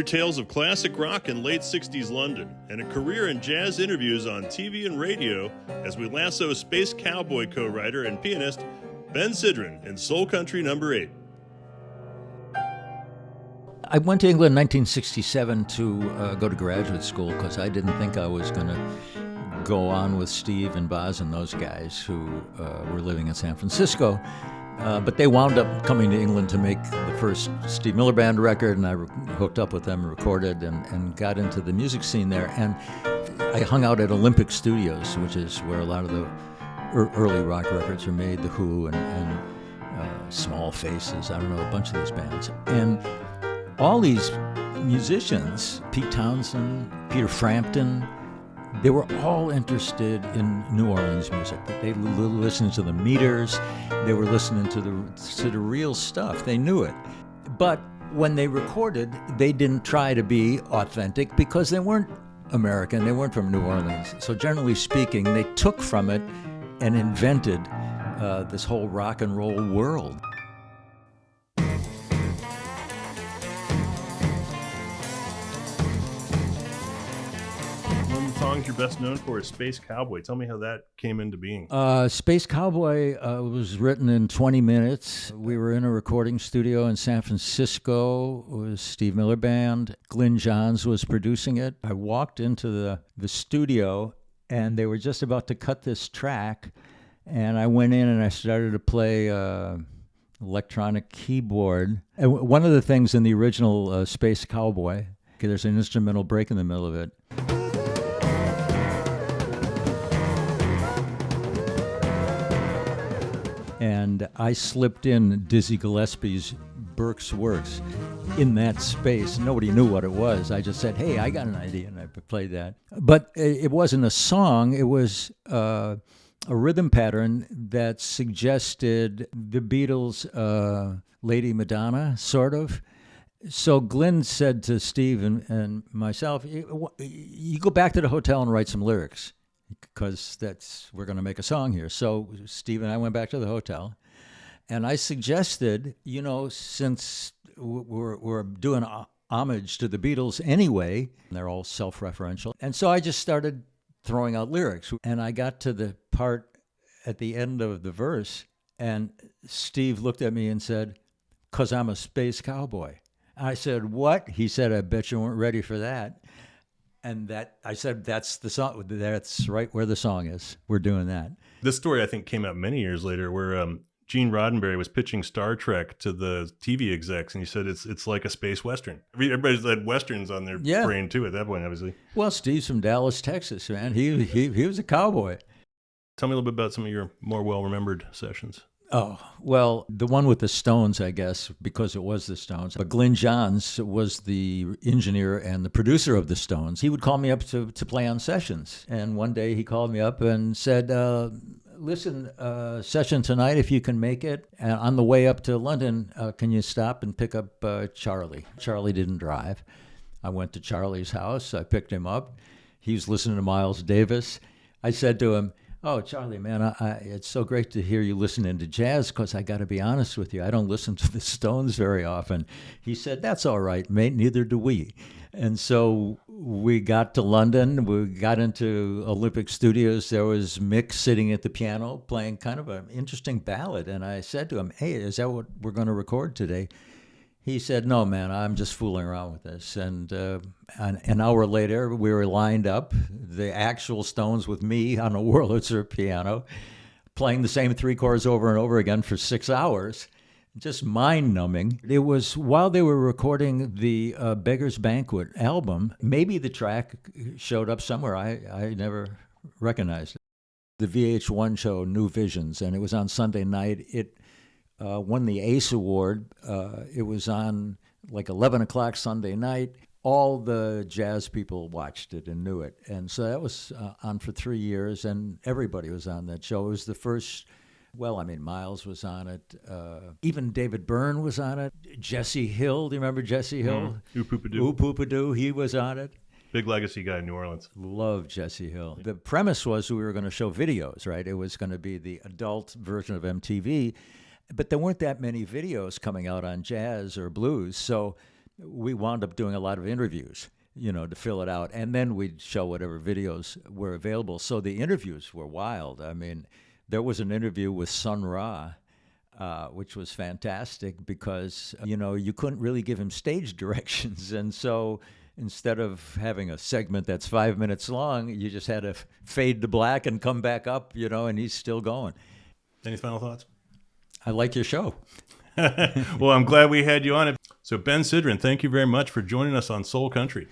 tales of classic rock in late 60s London and a career in jazz interviews on TV and radio as we lasso Space Cowboy co-writer and pianist Ben Sidran in Soul Country No. 8. I went to England in 1967 to go to graduate school because I didn't think I was going to go on with Steve and Boz and those guys who were living in San Francisco. But they wound up coming to England to make the first Steve Miller Band record, and I hooked up with them, recorded, and got into the music scene there. And I hung out at Olympic Studios, which is where a lot of the early rock records are made, The Who and Small Faces, I don't know, a bunch of these bands. And all these musicians, Pete Townshend, Peter Frampton, they were all interested in New Orleans music. They listened to the meters. They were listening to the real stuff. They knew it. But when they recorded, they didn't try to be authentic because they weren't American. They weren't from New Orleans. So generally speaking, they took from it and invented this whole rock and roll world. Songs you're best known for is Space Cowboy. Tell me how that came into being. Space Cowboy was written in 20 minutes. We were in a recording studio in San Francisco. It was Steve Miller Band. Glyn Johns was producing it. I walked into the studio, and they were just about to cut this track, and I went in and I started to play electronic keyboard. And one of the things in the original Space Cowboy, there's an instrumental break in the middle of it. And I slipped in Dizzy Gillespie's Burke's Works in that space. Nobody knew what it was. I just said, hey, I got an idea, and I played that. But it wasn't a song. It was a rhythm pattern that suggested the Beatles' Lady Madonna, sort of. So Glyn said to Steve and myself, you go back to the hotel and write some lyrics, because we're going to make a song here. So Steve and I went back to the hotel, and I suggested, since we're doing homage to the Beatles anyway, they're all self-referential, and so I just started throwing out lyrics. And I got to the part at the end of the verse, and Steve looked at me and said, "'Cause I'm a space cowboy." I said, "What?" He said, "I bet you weren't ready for that." And I said, that's the song. That's right where the song is. We're doing that. This story, I think, came out many years later, where Gene Roddenberry was pitching Star Trek to the TV execs, and he said it's like a space western. Everybody's had westerns on their brain too at that point, obviously. Well, Steve's from Dallas, Texas, man. He was a cowboy. Tell me a little bit about some of your more well-remembered sessions. Oh, well, the one with the Stones, I guess, because it was the Stones. But Glyn Johns was the engineer and the producer of the Stones. He would call me up to play on sessions. And one day he called me up and said, listen, session tonight, if you can make it. And on the way up to London, can you stop and pick up Charlie? Charlie didn't drive. I went to Charlie's house. I picked him up. He was listening to Miles Davis. I said to him, "Oh, Charlie, man, it's so great to hear you listening to jazz, because I got to be honest with you, I don't listen to the Stones very often." He said, "That's all right, mate, neither do we." And so we got to London, we got into Olympic Studios. There was Mick sitting at the piano playing kind of an interesting ballad. And I said to him, "Hey, is that what we're going to record today?" He said, "No, man, I'm just fooling around with this." And an hour later, we were lined up, the actual Stones with me on a Wurlitzer piano, playing the same three chords over and over again for 6 hours. Just mind-numbing. It was while they were recording the Beggar's Banquet album. Maybe the track showed up somewhere. I never recognized it. The VH-1 show, New Visions, and it was on Sunday night. It won the ACE Award. It was on like 11 o'clock Sunday night. All the jazz people watched it and knew it. And so that was on for 3 years, and everybody was on that show. It was the first, Miles was on it. Even David Byrne was on it. Jesse Hill, do you remember Jesse Hill? Ooh-Poo-Poo-Doo, he was on it. Big legacy guy in New Orleans. Love Jesse Hill. The premise was we were going to show videos, right? It was going to be the adult version of MTV. But there weren't that many videos coming out on jazz or blues. So we wound up doing a lot of interviews, to fill it out. And then we'd show whatever videos were available. So the interviews were wild. I mean, there was an interview with Sun Ra, which was fantastic because, you couldn't really give him stage directions. And so instead of having a segment that's 5 minutes long, you just had to fade to black and come back up, and he's still going. Any final thoughts? I like your show. Well, I'm glad we had you on it. So Ben Sidran, thank you very much for joining us on Soul Country.